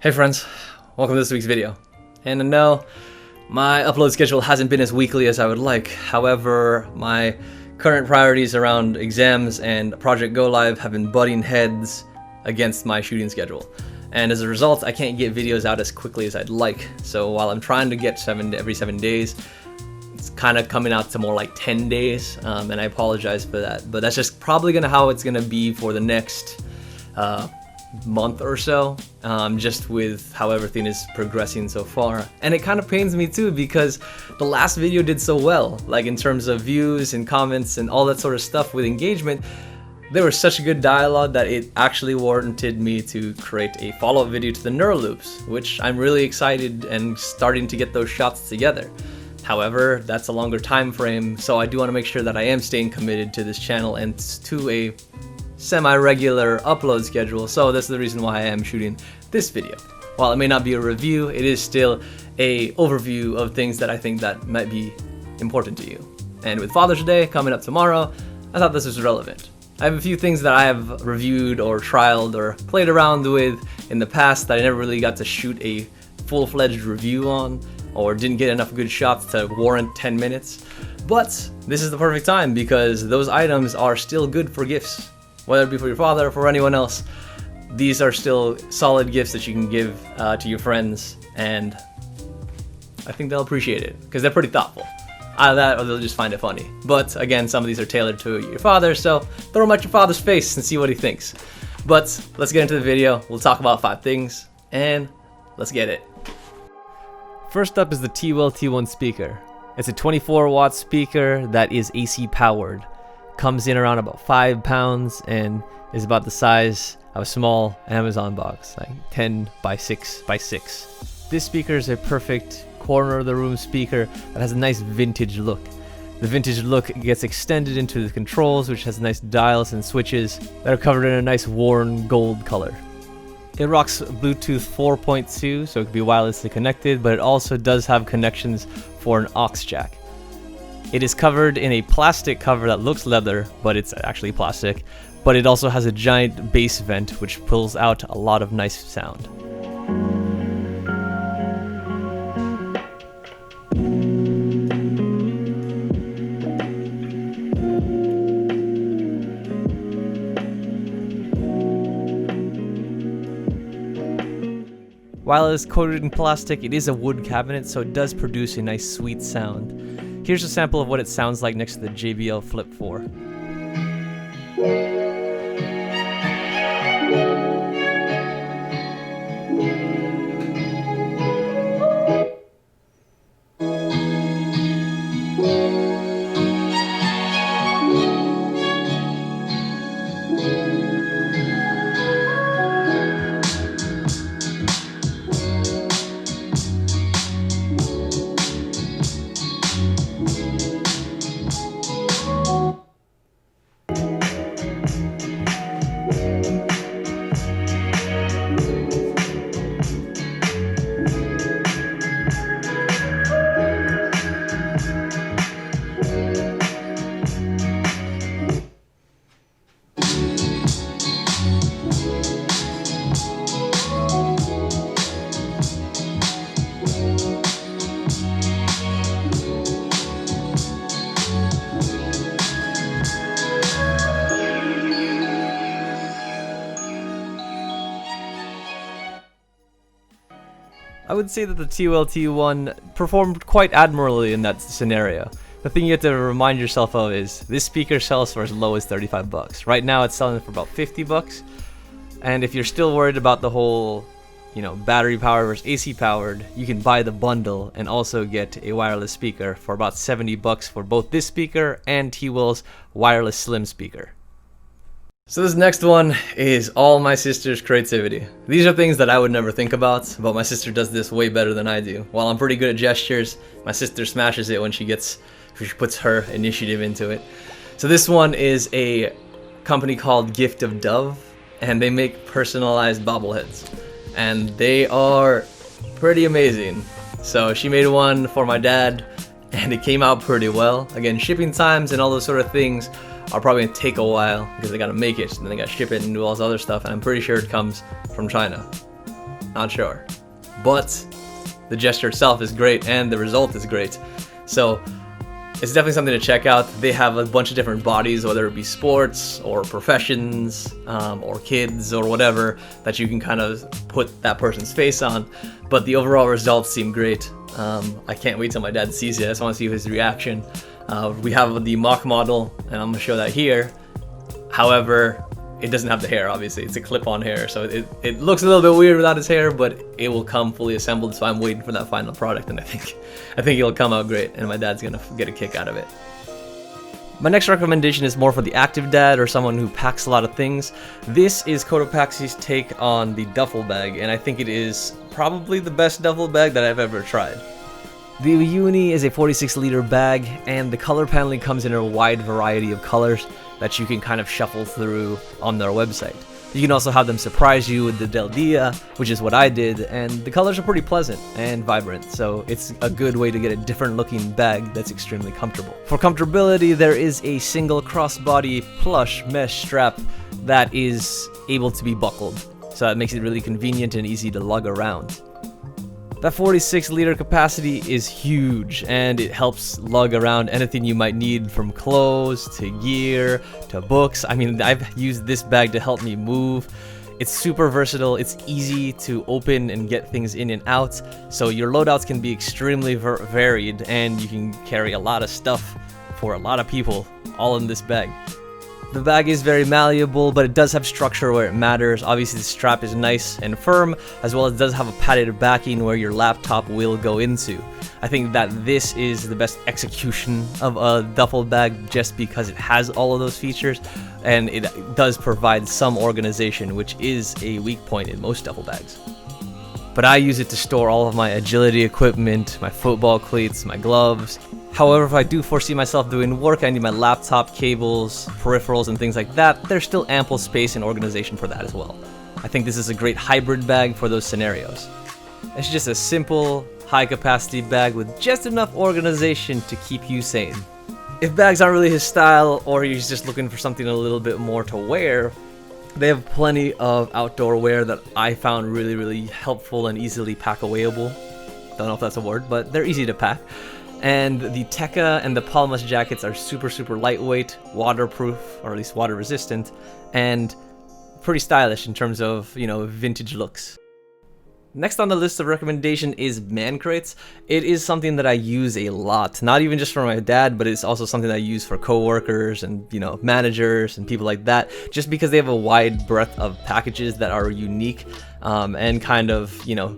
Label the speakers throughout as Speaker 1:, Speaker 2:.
Speaker 1: Hey friends, welcome to this week's video. And no, my upload schedule hasn't been as weekly as I would like. However, my current priorities around exams and Project Go Live have been butting heads against my shooting schedule. And as a result, I can't get videos out as quickly as I'd like. So while I'm trying to get every 7 days, it's kind of coming out to more like 10 days, and I apologize for that. But that's just probably how it's gonna be for the next month or so, just with how everything is progressing so far. And it kind of pains me too, because the last video did so well, like in terms of views and comments and all that sort of stuff with engagement. There was such a good dialogue that it actually warranted me to create a follow-up video to the neural loops, which I'm really excited and starting to get those shots together. However, that's a longer time frame, so I do want to make sure that I am staying committed to this channel and to a semi-regular upload schedule, so that's the reason why I am shooting this video. While it may not be a review, it is still a overview of things that I think that might be important to you. And with Father's Day coming up tomorrow, I thought this was relevant. I have a few things that I have reviewed or trialed or played around with in the past that I never really got to shoot a full-fledged review on, or didn't get enough good shots to warrant 10 minutes. But this is the perfect time because those items are still good for gifts. Whether it be for your father or for anyone else, these are still solid gifts that you can give to your friends, and I think they'll appreciate it because they're pretty thoughtful. Either that or they'll just find it funny. But again, some of these are tailored to your father, so throw them at your father's face and see what he thinks. But let's get into the video. We'll talk about 5 things, and let's get it. First up is the Tewell T-1 Speaker. It's a 24-watt speaker that is AC powered. Comes in around about 5 pounds and is about the size of a small Amazon box, like 10 by 6 by 6. This speaker is a perfect corner of the room speaker that has a nice vintage look. The vintage look gets extended into the controls, which has nice dials and switches that are covered in a nice worn gold color. It rocks Bluetooth 4.2, so it can be wirelessly connected, but it also does have connections for an aux jack. It is covered in a plastic cover that looks leather, but it's actually plastic. But it also has a giant bass vent, which pulls out a lot of nice sound. While it is coated in plastic, it is a wood cabinet, so it does produce a nice sweet sound. Here's a sample of what it sounds like next to the JBL Flip 4. I would say that the Tewell T1 performed quite admirably in that scenario. The thing you have to remind yourself of is this speaker sells for as low as 35 bucks. Right now it's selling for about 50 bucks. And if you're still worried about the whole, battery power versus AC powered, you can buy the bundle and also get a wireless speaker for about 70 bucks for both this speaker and Tewell's wireless slim speaker. So this next one is all my sister's creativity. These are things that I would never think about, but my sister does this way better than I do. While I'm pretty good at gestures, my sister smashes it when she puts her initiative into it. So this one is a company called Gift of Dove, and they make personalized bobbleheads. And they are pretty amazing. So she made one for my dad, and it came out pretty well. Again, shipping times and all those sort of things are probably gonna take a while because they gotta make it and then they gotta ship it and do all this other stuff, and I'm pretty sure it comes from China. Not sure. But the gesture itself is great and the result is great. So it's definitely something to check out. They have a bunch of different bodies, whether it be sports or professions or kids or whatever, that you can kind of put that person's face on. But the overall results seem great. I can't wait till my dad sees it. I just want to see his reaction. We have the mock model, and I'm going to show that here. However, it doesn't have the hair, obviously. It's a clip-on hair, so it looks a little bit weird without his hair, but it will come fully assembled, so I'm waiting for that final product, and I think it'll come out great, and my dad's gonna get a kick out of it. My next recommendation is more for the active dad or someone who packs a lot of things. This is Cotopaxi's take on the duffel bag, and I think it is probably the best duffel bag that I've ever tried. The Uyuni is a 46-liter bag, and the color paneling comes in a wide variety of colors that you can kind of shuffle through on their website. You can also have them surprise you with the Del Dia, which is what I did, and the colors are pretty pleasant and vibrant, so it's a good way to get a different looking bag that's extremely comfortable. For comfortability, there is a single crossbody plush mesh strap that is able to be buckled, so that makes it really convenient and easy to lug around. That 46-liter capacity is huge, and it helps lug around anything you might need, from clothes to gear to books. I mean, I've used this bag to help me move. It's super versatile, it's easy to open and get things in and out, so your loadouts can be extremely varied, and you can carry a lot of stuff for a lot of people all in this bag. The bag is very malleable, but it does have structure where it matters. Obviously, the strap is nice and firm, as well as it does have a padded backing where your laptop will go into. I think that this is the best execution of a duffel bag just because it has all of those features, and it does provide some organization, which is a weak point in most duffel bags. But I use it to store all of my agility equipment, my football cleats, my gloves. However, if I do foresee myself doing work, I need my laptop, cables, peripherals, and things like that, there's still ample space and organization for that as well. I think this is a great hybrid bag for those scenarios. It's just a simple, high-capacity bag with just enough organization to keep you sane. If bags aren't really his style, or he's just looking for something a little bit more to wear, they have plenty of outdoor wear that I found really, really helpful and easily pack-awayable. Don't know if that's a word, but they're easy to pack. And the Tekka and the Palmas jackets are super, super lightweight, waterproof, or at least water resistant, and pretty stylish in terms of, vintage looks. Next on the list of recommendation is man crates. It is something that I use a lot, not even just for my dad, but it's also something that I use for coworkers and, managers and people like that, just because they have a wide breadth of packages that are unique and kind of,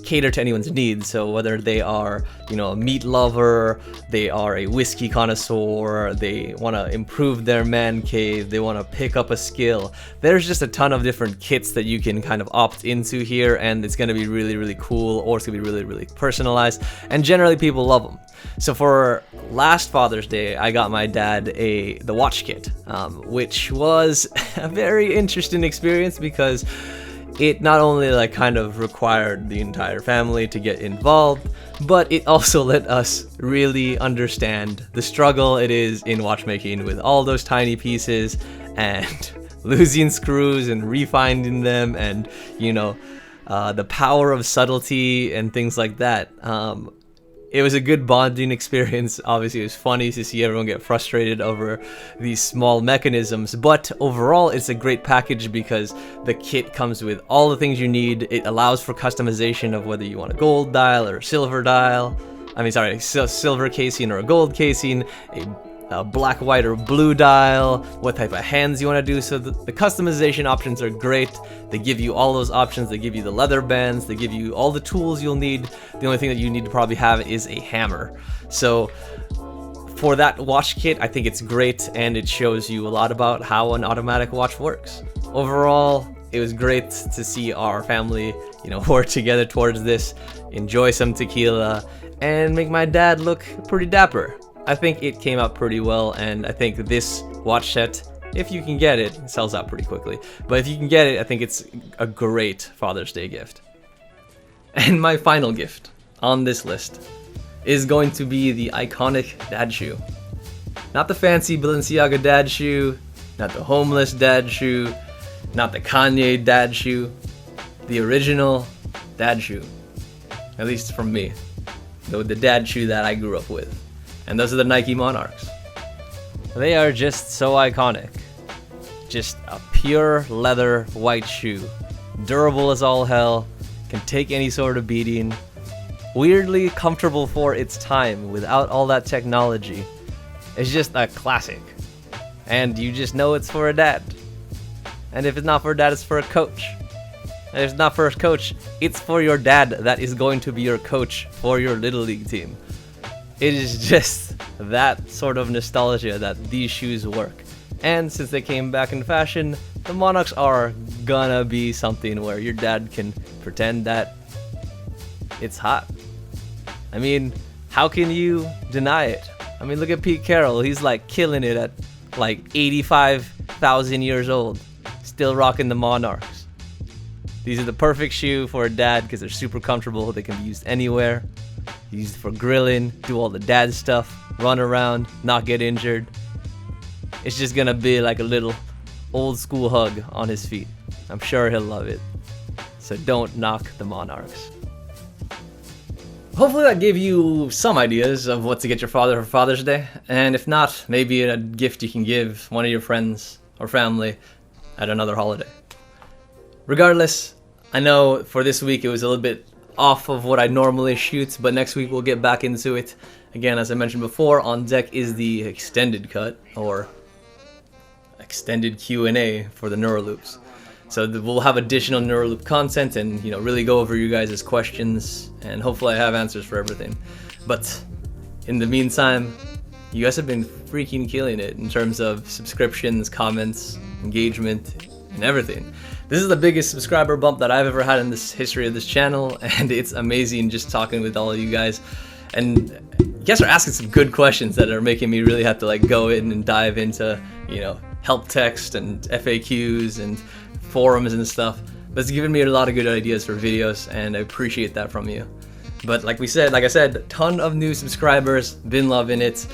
Speaker 1: cater to anyone's needs. So whether they are, a meat lover, they are a whiskey connoisseur, they want to improve their man cave, they want to pick up a skill, there's just a ton of different kits that you can kind of opt into here, and it's going to be really, really cool, or it's going to be really, really personalized, and generally people love them. So for last Father's Day, I got my dad the watch kit, which was a very interesting experience because it not only kind of required the entire family to get involved, but it also let us really understand the struggle it is in watchmaking with all those tiny pieces and losing screws and refinding them, and the power of subtlety and things like that. It was a good bonding experience. Obviously, it was funny to see everyone get frustrated over these small mechanisms, but overall, it's a great package because the kit comes with all the things you need. It allows for customization of whether you want a gold dial or a silver dial. Silver casing or a gold casing, a black, white, or blue dial, what type of hands you want to do. So the customization options are great. They give you all those options. They give you the leather bands. They give you all the tools you'll need. The only thing that you need to probably have is a hammer. So for that watch kit, I think it's great, and it shows you a lot about how an automatic watch works. Overall, it was great to see our family, work together towards this, enjoy some tequila, and make my dad look pretty dapper. I think it came out pretty well, and I think this watch set, if you can get it, it sells out pretty quickly. But if you can get it, I think it's a great Father's Day gift. And my final gift on this list is going to be the iconic dad shoe. Not the fancy Balenciaga dad shoe, not the homeless dad shoe, not the Kanye dad shoe. The original dad shoe. At least from me. The dad shoe that I grew up with. And those are the Nike Monarchs. They are just so iconic. Just a pure leather white shoe. Durable as all hell. Can take any sort of beating. Weirdly comfortable for its time without all that technology. It's just a classic. And you just know it's for a dad. And if it's not for a dad, it's for a coach. And if it's not for a coach, it's for your dad that is going to be your coach for your Little League team. It is just that sort of nostalgia that these shoes work. And since they came back in fashion, the Monarchs are gonna be something where your dad can pretend that it's hot. I mean, how can you deny it? I mean, look at Pete Carroll. He's like killing it at like 85,000 years old. Still rocking the Monarchs. These are the perfect shoe for a dad because they're super comfortable. They can be used anywhere. Used for grilling, do all the dad stuff, run around, not get injured. It's just gonna be like a little old school hug on his feet. I'm sure he'll love it. So don't knock the Monarchs. Hopefully that gave you some ideas of what to get your father for Father's Day. And if not, maybe a gift you can give one of your friends or family at another holiday. Regardless, I know for this week it was a little bit off of what I normally shoot, but next week we'll get back into it. Again, as I mentioned before, on deck is the extended cut, or extended Q&A for the Neuraloops. So we'll have additional Neuraloop content and, you know, really go over you guys' questions, and hopefully I have answers for everything. But in the meantime, you guys have been freaking killing it in terms of subscriptions, comments, engagement, and everything. This is the biggest subscriber bump that I've ever had in this history of this channel, and it's amazing just talking with all of you guys. And you guys are asking some good questions that are making me really have to like go in and dive into, you know, help text and FAQs and forums and stuff. But it's given me a lot of good ideas for videos, and I appreciate that from you. But like I said, a ton of new subscribers, been loving it.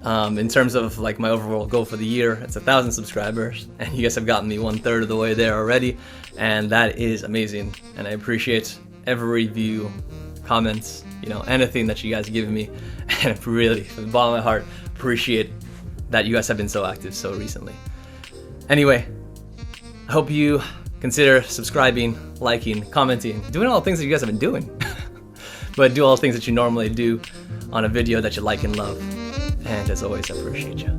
Speaker 1: In terms of like my overall goal for the year, it's 1,000 subscribers, and you guys have gotten me 1/3 of the way there already, and that is amazing. And I appreciate every view, comments, you know, anything that you guys give me, and I really, from the bottom of my heart, appreciate that you guys have been so active so recently. Anyway, I hope you consider subscribing, liking, commenting, doing all the things that you guys have been doing. But do all the things that you normally do on a video that you like and love. And as always, I appreciate you.